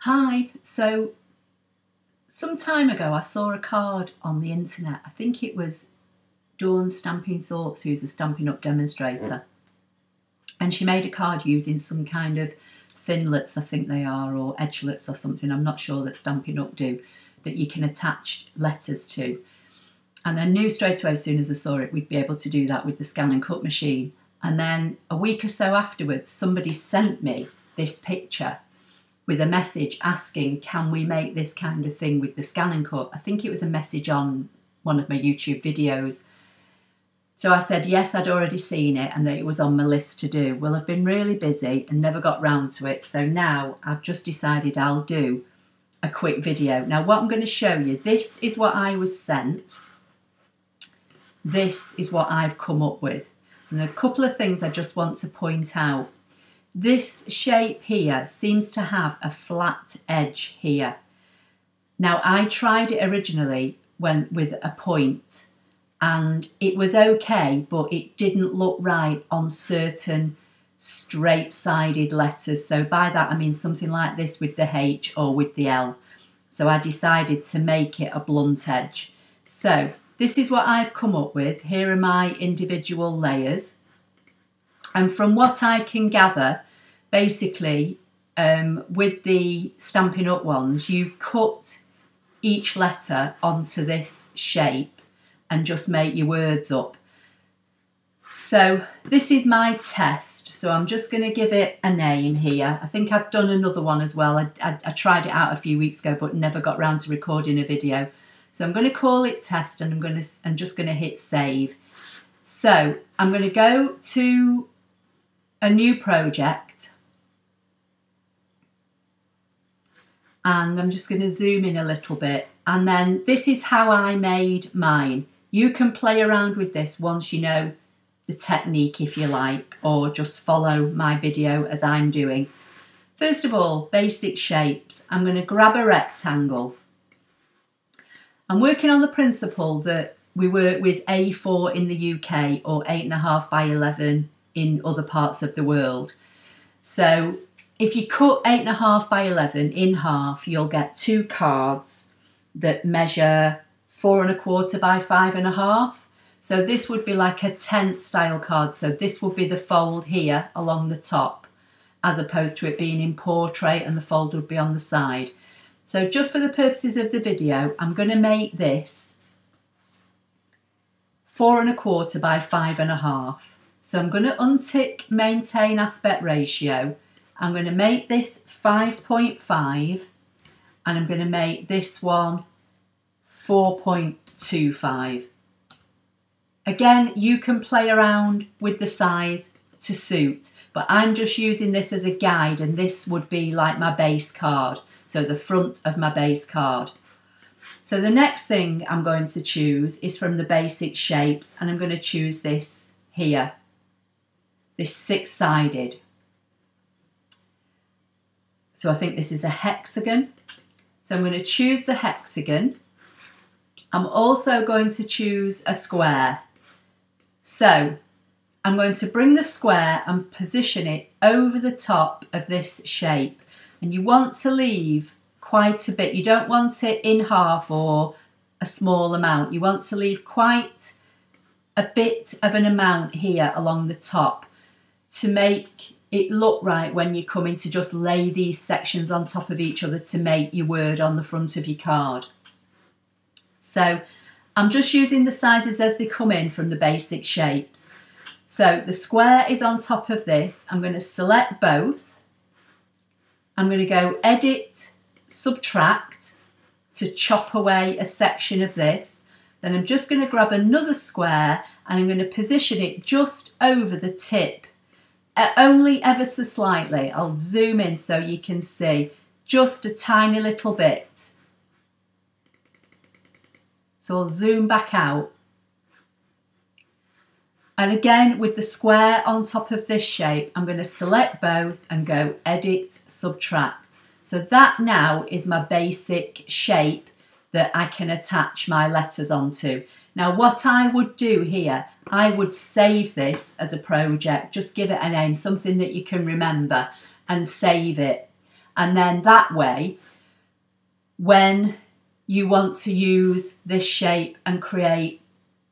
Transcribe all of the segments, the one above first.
Hi, so some time ago I saw a card on the internet. I think it was Dawn Stamping Thoughts, who's a Stampin' Up demonstrator. And she made a card using some kind of thinlets, I think they are, or edgelits or something, I'm not sure, that Stampin' Up do, that you can attach letters to. And I knew straight away as soon as I saw it we'd be able to do that with the scan and cut machine. And then a week or so afterwards somebody sent me this picture with a message asking, can we make this kind of thing with the scan and cut? I think it was a message on one of my YouTube videos. So I said yes, I'd already seen it and that it was on my list to do. Well, I've been really busy and never got round to it. So now I've just decided I'll do a quick video. Now what I'm going to show you, this is what I was sent. This is what I've come up with. And there are a couple of things I just want to point out. This shape here seems to have a flat edge here. Now I tried it originally with a point and it was okay, but it didn't look right on certain straight-sided letters. So by that I mean something like this with the H or with the L. So I decided to make it a blunt edge. So this is what I've come up with. Here are my individual layers. And from what I can gather, basically, with the Stampin' Up ones, you cut each letter onto this shape and just make your words up. So this is my test. So I'm just going to give it a name here. I think I've done another one as well. I tried it out a few weeks ago, but never got round to recording a video. So I'm going to call it test and I'm just going to hit save. So I'm going to go to a new project and I'm just going to zoom in a little bit, and then this is how I made mine. You can play around with this once you know the technique, if you like, or just follow my video as I'm doing. First of all, basic shapes. I'm going to grab a rectangle. I'm working on the principle that we work with A4 in the UK or 8.5 by 11 in other parts of the world. So if you cut 8.5 by 11 in half, you'll get two cards that measure 4.25 by 5.5. So this would be like a tent style card. So this would be the fold here along the top, as opposed to it being in portrait and the fold would be on the side. So just for the purposes of the video, I'm going to make this 4.25 by 5.5. So I'm going to untick maintain aspect ratio. I'm going to make this 5.5 and I'm going to make this one 4.25. Again, you can play around with the size to suit, but I'm just using this as a guide, and this would be like my base card. So the front of my base card. So the next thing I'm going to choose is from the basic shapes, and I'm going to choose this here, this six-sided. So I think this is a hexagon. So I'm going to choose the hexagon. I'm also going to choose a square. So I'm going to bring the square and position it over the top of this shape. And you want to leave quite a bit. You don't want it in half or a small amount. You want to leave quite a bit of an amount here along the top to make it look right when you come in to just lay these sections on top of each other to make your word on the front of your card. So I'm just using the sizes as they come in from the basic shapes. So the square is on top of this. I'm going to select both. I'm going to go edit, subtract to chop away a section of this. Then I'm just going to grab another square and I'm going to position it just over the tip. Only ever so slightly. I'll zoom in so you can see just a tiny little bit. So I'll zoom back out. And again, with the square on top of this shape, I'm going to select both and go edit, subtract. So that now is my basic shape that I can attach my letters onto. Now what I would do here, I would save this as a project, just give it a name, something that you can remember, and save it. And then that way, when you want to use this shape and create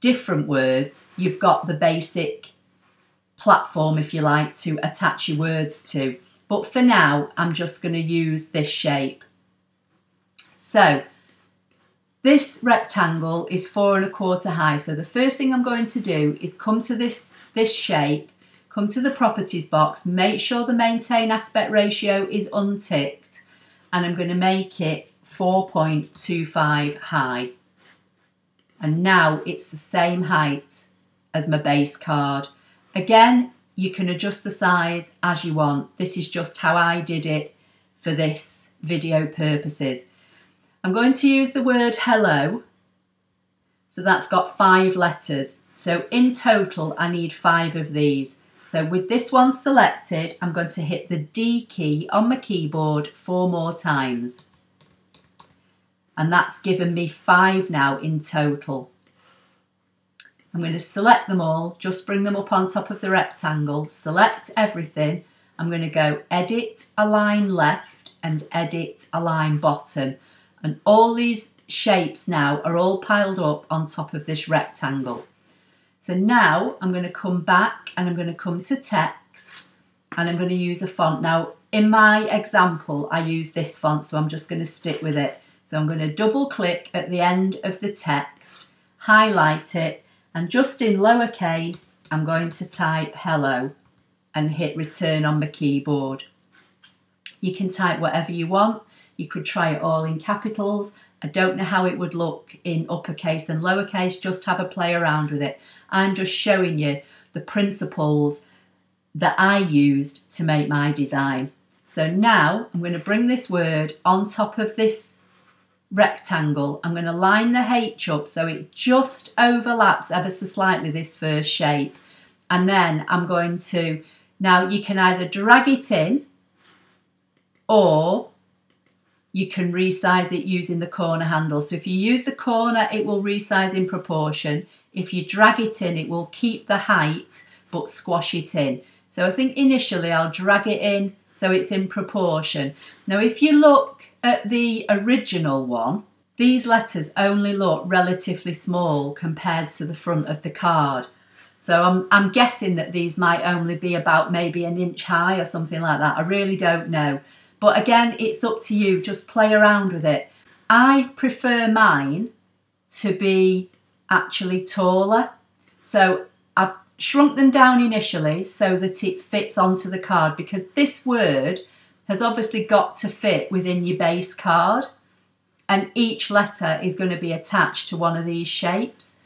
different words, you've got the basic platform, if you like, to attach your words to. But for now, I'm just going to use this shape. So this rectangle is 4 1/4 high. So the first thing I'm going to do is come to this shape, come to the properties box, make sure the maintain aspect ratio is unticked, and I'm going to make it 4.25 high. And now it's the same height as my base card. Again, you can adjust the size as you want. This is just how I did it for this video purposes. I'm going to use the word hello. So that's got 5 letters. So in total, I need 5 of these. So with this one selected, I'm going to hit the D key on my keyboard 4 more times. And that's given me 5 now in total. I'm going to select them all, just bring them up on top of the rectangle, select everything. I'm going to go Edit, Align Left and Edit, Align Bottom. And all these shapes now are all piled up on top of this rectangle. So now I'm going to come back and I'm going to come to text and I'm going to use a font. Now in my example I use this font, so I'm just going to stick with it. So I'm going to double click at the end of the text, highlight it, and just in lowercase I'm going to type hello and hit return on my keyboard. You can type whatever you want. You could try it all in capitals. I don't know how it would look in uppercase and lowercase, just have a play around with it. I'm just showing you the principles that I used to make my design. So now I'm going to bring this word on top of this rectangle. I'm going to line the H up so it just overlaps ever so slightly this first shape. And then I'm going to, now you can either drag it in or you can resize it using the corner handle. So if you use the corner, it will resize in proportion. If you drag it in, it will keep the height but squash it in. So I think initially I'll drag it in so it's in proportion. Now if you look at the original one, these letters only look relatively small compared to the front of the card. So I'm guessing that these might only be about maybe 1 inch high or something like that. I really don't know. But again, it's up to you. Just play around with it. I prefer mine to be actually taller. So I've shrunk them down initially so that it fits onto the card, because this word has obviously got to fit within your base card. And each letter is going to be attached to one of these shapes.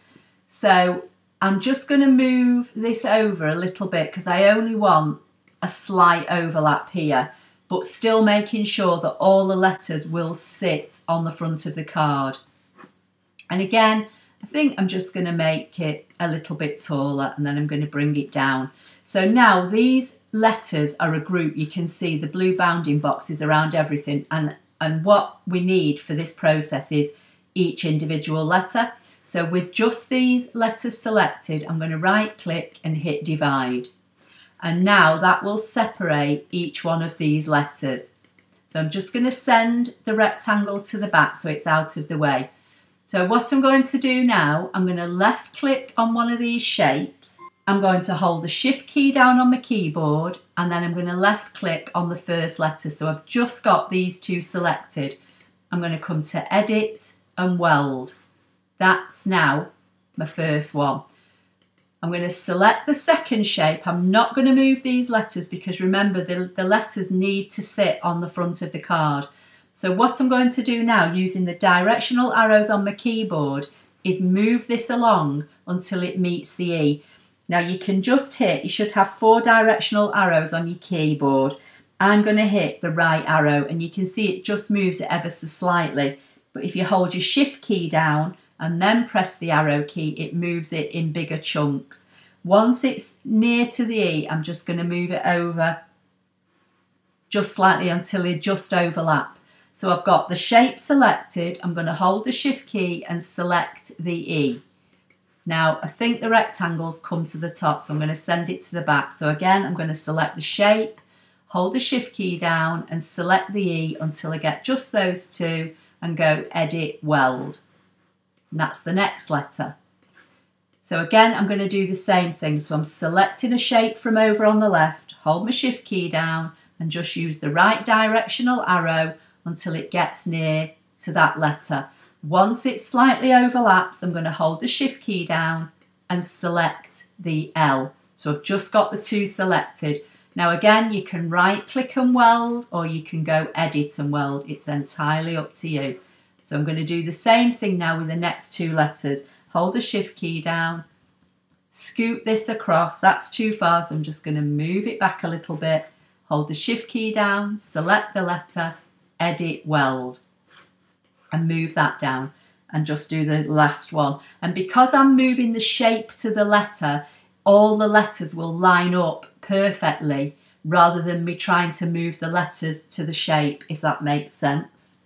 So I'm just going to move this over a little bit because I only want a slight overlap here, but still making sure that all the letters will sit on the front of the card. And again, I think I'm just going to make it a little bit taller and then I'm going to bring it down. So now these letters are a group. You can see the blue bounding boxes around everything, and what we need for this process is each individual letter. So with just these letters selected, I'm going to right click and hit divide. And now that will separate each one of these letters. So I'm just going to send the rectangle to the back so it's out of the way. So what I'm going to do now, I'm going to left click on one of these shapes. I'm going to hold the shift key down on my keyboard and then I'm going to left click on the first letter. So I've just got these two selected. I'm going to come to edit and weld. That's now my first one. I'm going to select the second shape. I'm not going to move these letters because remember the letters need to sit on the front of the card. So what I'm going to do now using the directional arrows on my keyboard is move this along until it meets the E. Now you can just hit, you should have 4 directional arrows on your keyboard. I'm going to hit the right arrow and you can see it just moves it ever so slightly. But if you hold your shift key down and then press the arrow key, it moves it in bigger chunks. Once it's near to the E, I'm just going to move it over just slightly until they just overlap. So I've got the shape selected. I'm going to hold the shift key and select the E. Now I think the rectangles come to the top, so I'm going to send it to the back. So again, I'm going to select the shape, hold the Shift key down and select the E until I get just those two and go Edit Weld. And that's the next letter. So again, I'm going to do the same thing. So I'm selecting a shape from over on the left, hold my Shift key down and just use the right directional arrow until it gets near to that letter. Once it slightly overlaps, I'm going to hold the Shift key down and select the L. So I've just got the two selected. Now again, you can right click and weld or you can go edit and weld. It's entirely up to you. So I'm going to do the same thing now with the next two letters. Hold the Shift key down, scoot this across. That's too far, so I'm just going to move it back a little bit. Hold the Shift key down, select the letter, edit weld and move that down and just do the last one. And because I'm moving the shape to the letter, all the letters will line up perfectly rather than me trying to move the letters to the shape, if that makes sense.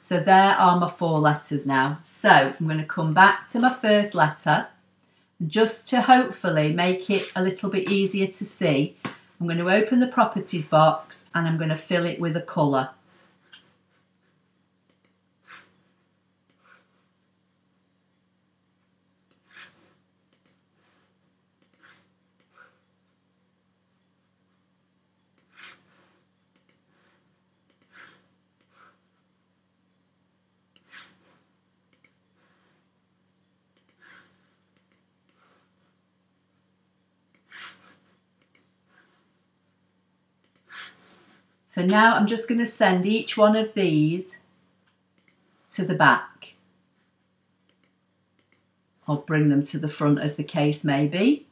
So there are my four letters now. So I'm going to come back to my first letter. Just to hopefully make it a little bit easier to see, I'm going to open the properties box and I'm going to fill it with a colour. So now I'm just going to send each one of these to the back, or bring them to the front as the case may be,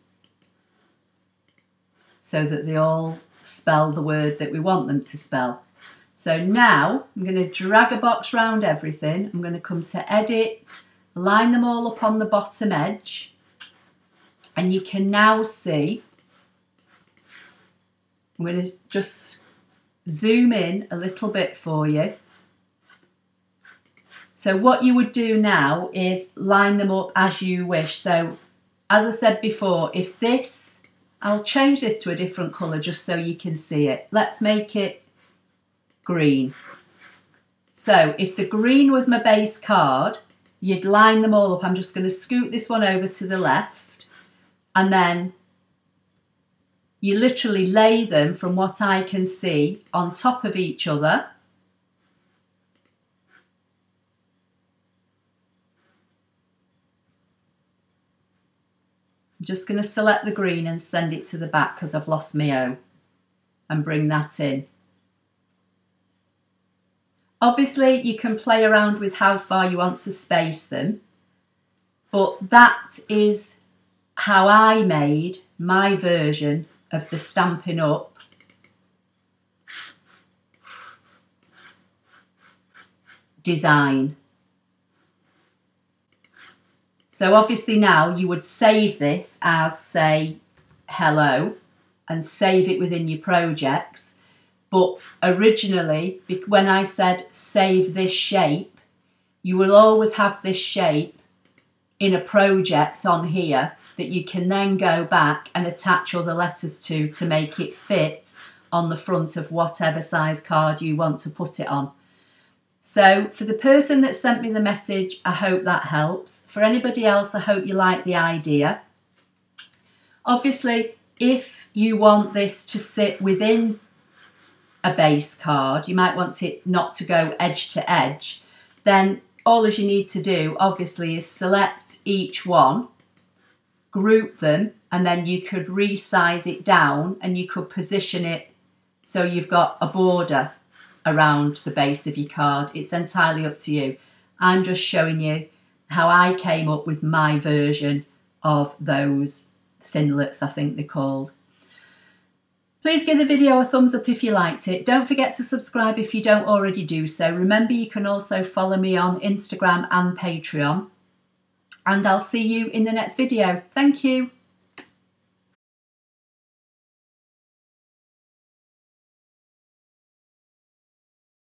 so that they all spell the word that we want them to spell. So now I'm going to drag a box round everything. I'm going to come to Edit, line them all up on the bottom edge, and you can now see, I'm going to just zoom in a little bit for you. So what you would do now is line them up as you wish. So as I said before, if this, I'll change this to a different colour just so you can see it. Let's make it green. So if the green was my base card, you'd line them all up. I'm just going to scoot this one over to the left, and then you literally lay them, from what I can see, on top of each other. I'm just going to select the green and send it to the back because I've lost my O, and bring that in. Obviously, you can play around with how far you want to space them, but that is how I made my version of the Stampin' Up design. So obviously now you would save this as, say, hello, and save it within your projects. But originally, when I said save this shape, you will always have this shape in a project on here that you can then go back and attach other letters to make it fit on the front of whatever size card you want to put it on. So for the person that sent me the message, I hope that helps. For anybody else, I hope you like the idea. Obviously, if you want this to sit within a base card, you might want it not to go edge to edge, then all you need to do obviously is select each one, group them, and then you could resize it down and you could position it so you've got a border around the base of your card. It's entirely up to you. I'm just showing you how I came up with my version of those thinlets, I think they're called. Please give the video a thumbs up if you liked it. Don't forget to subscribe if you don't already do so. Remember, you can also follow me on Instagram and Patreon. And I'll see you in the next video. Thank you.